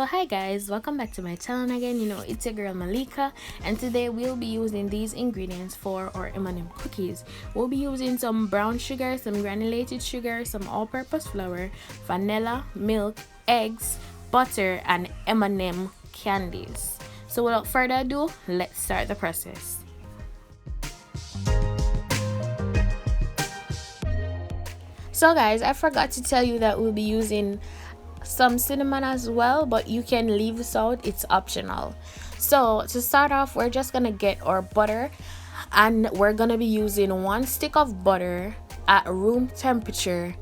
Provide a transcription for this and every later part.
So hi guys, welcome back to my channel again. It's your girl Malika, and today we'll be using these ingredients for our M&M cookies. We'll be using some brown sugar, some granulated sugar, some all-purpose flour, vanilla, milk, eggs, butter, and M&M candies. So without further ado, let's start the process. So guys, I forgot to tell you that we'll be using some cinnamon as well, but you can leave this out, it's optional. So to start off, we're just gonna get our butter, and we're gonna be using 1 stick of butter at room temperature.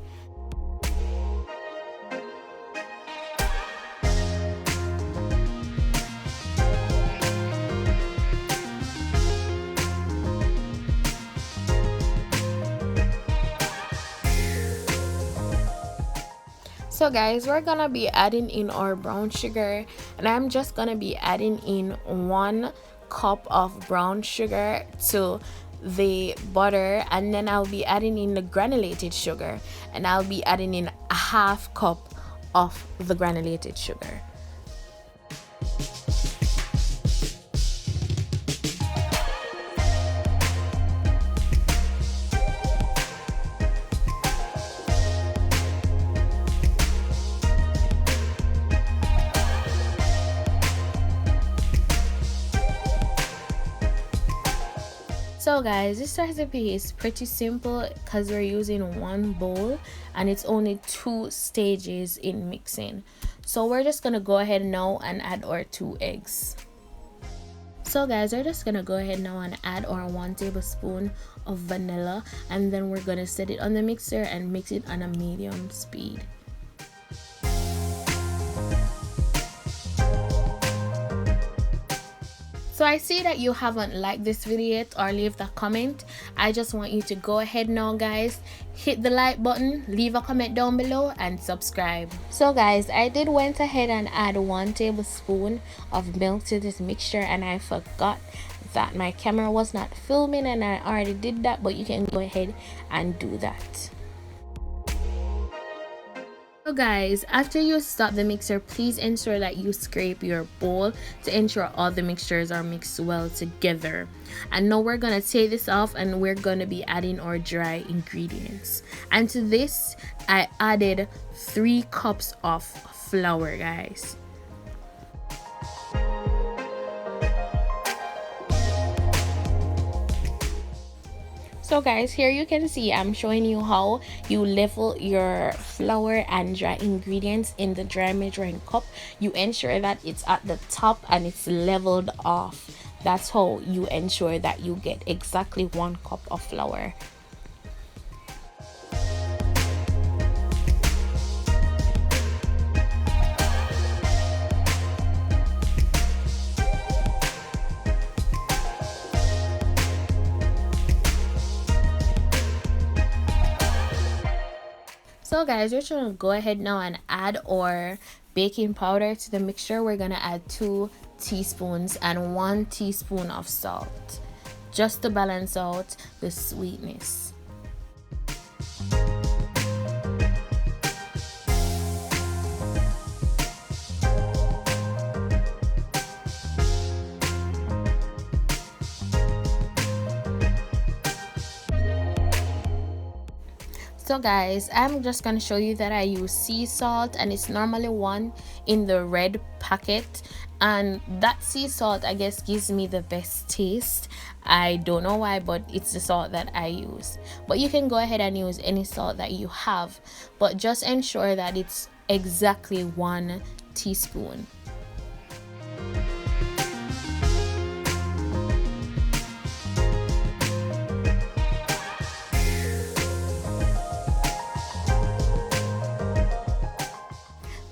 So guys, we're gonna be adding in our brown sugar, and I'm just gonna be adding in 1 cup of brown sugar to the butter, and then I'll be adding in the granulated sugar, and I'll be adding in a 1/2 cup of the granulated sugar. So guys, this recipe is pretty simple because we're using 1 bowl and it's only 2 stages in mixing. So we're just gonna go ahead now and add our 2 eggs. So guys, we're just gonna go ahead now and add our 1 tablespoon of vanilla, and then we're gonna set it on the mixer and mix it on a medium speed. So I see that you haven't liked this video yet or leave a comment. I just want you to go ahead now guys, hit the like button, leave a comment down below, and subscribe. So guys, I did went ahead and add 1 tablespoon of milk to this mixture, and I forgot that my camera was not filming, and I already did that, but you can go ahead and do that. So guys, after you stop the mixer, please ensure that you scrape your bowl to ensure all the mixtures are mixed well together. And now we're gonna take this off, and we're gonna be adding our dry ingredients. And to this, I added 3 cups of flour, guys. So guys, here you can see I'm showing you how you level your flour and dry ingredients in the dry measuring cup. You ensure that it's at the top and it's leveled off. That's how you ensure that you get exactly 1 cup of flour. So guys, we're going to go ahead now and add our baking powder to the mixture. We're going to add 2 teaspoons and 1 teaspoon of salt, just to balance out the sweetness. So guys, I'm just gonna show you that I use sea salt, and it's normally 1 in the red packet, and that sea salt I guess gives me the best taste. I don't know why, but it's the salt that I use. But you can go ahead and use any salt that you have, but just ensure that it's exactly 1 teaspoon.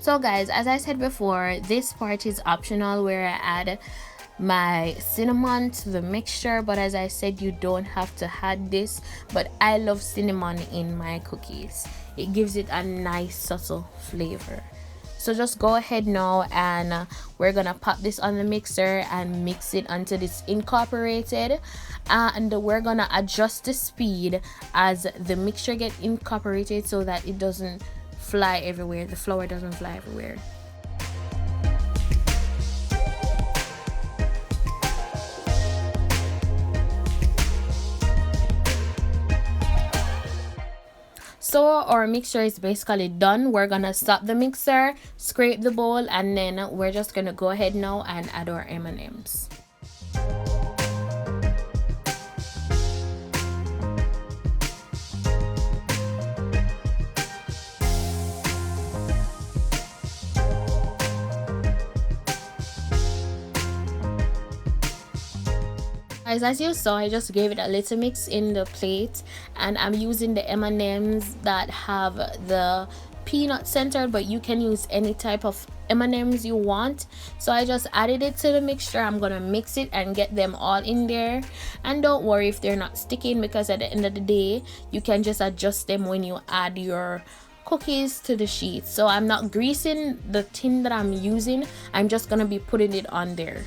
So guys, as I said before, this part is optional where I add my cinnamon to the mixture, but as I said, you don't have to add this, but I love cinnamon in my cookies. It gives it a nice subtle flavor. So just go ahead now, and we're gonna pop this on the mixer and mix it until it's incorporated, and we're gonna adjust the speed as the mixture gets incorporated so that it doesn't fly everywhere, the flour doesn't fly everywhere. So our mixture is basically done. We're gonna stop the mixer, scrape the bowl, and then we're just gonna go ahead now and add our M&Ms. Guys, as you saw, I just gave it a little mix in the plate, and I'm using the M&Ms that have the peanut center, but you can use any type of M&Ms you want. So I just added it to the mixture. I'm gonna mix it and get them all in there, and don't worry if they're not sticking, because at the end of the day you can just adjust them when you add your cookies to the sheet. So I'm not greasing the tin that I'm using, I'm just gonna be putting it on there.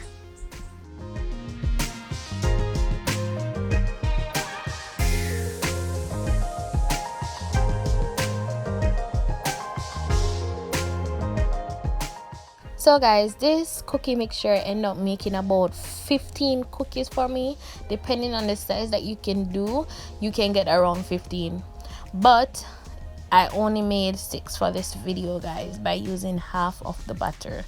So guys, this cookie mixture ended up making about 15 cookies for me. Depending on the size that you can do, you can get around 15, but I only made 6 for this video, guys, by using half of the butter.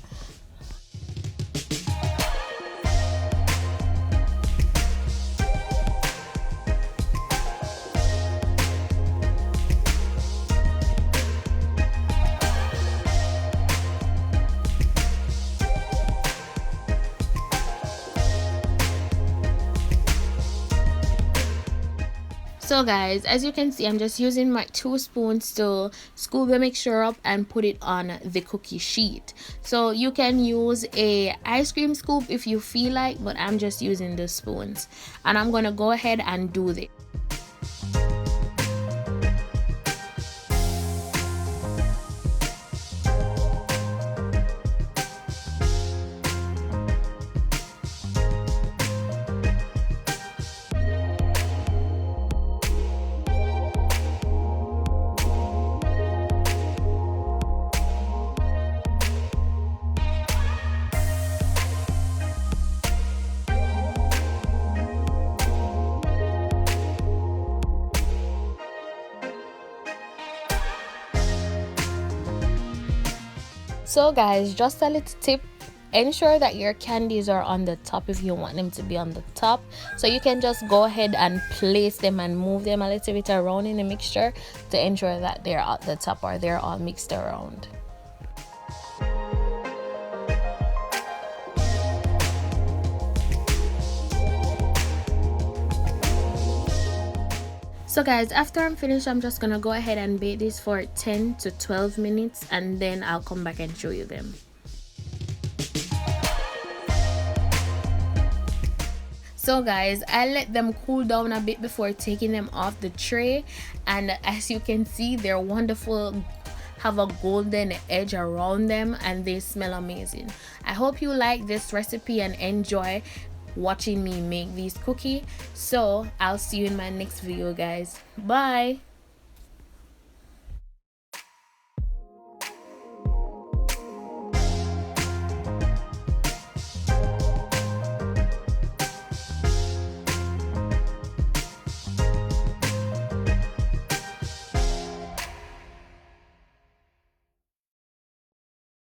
So guys, as you can see, I'm just using my 2 spoons to scoop the mixture up and put it on the cookie sheet. So you can use a ice cream scoop if you feel like, but I'm just using the spoons, and I'm gonna go ahead and do this. So guys, just a little tip, ensure that your candies are on the top if you want them to be on the top. So you can just go ahead and place them and move them a little bit around in the mixture to ensure that they're at the top or they're all mixed around. So guys, after I'm finished, I'm just gonna go ahead and bake this for 10 to 12 minutes, and then I'll come back and show you them. So guys, I let them cool down a bit before taking them off the tray, and as you can see, they're wonderful, have a golden edge around them, and they smell amazing. I hope you like this recipe and enjoy watching me make these cookies. So I'll see you in my next video, guys. Bye.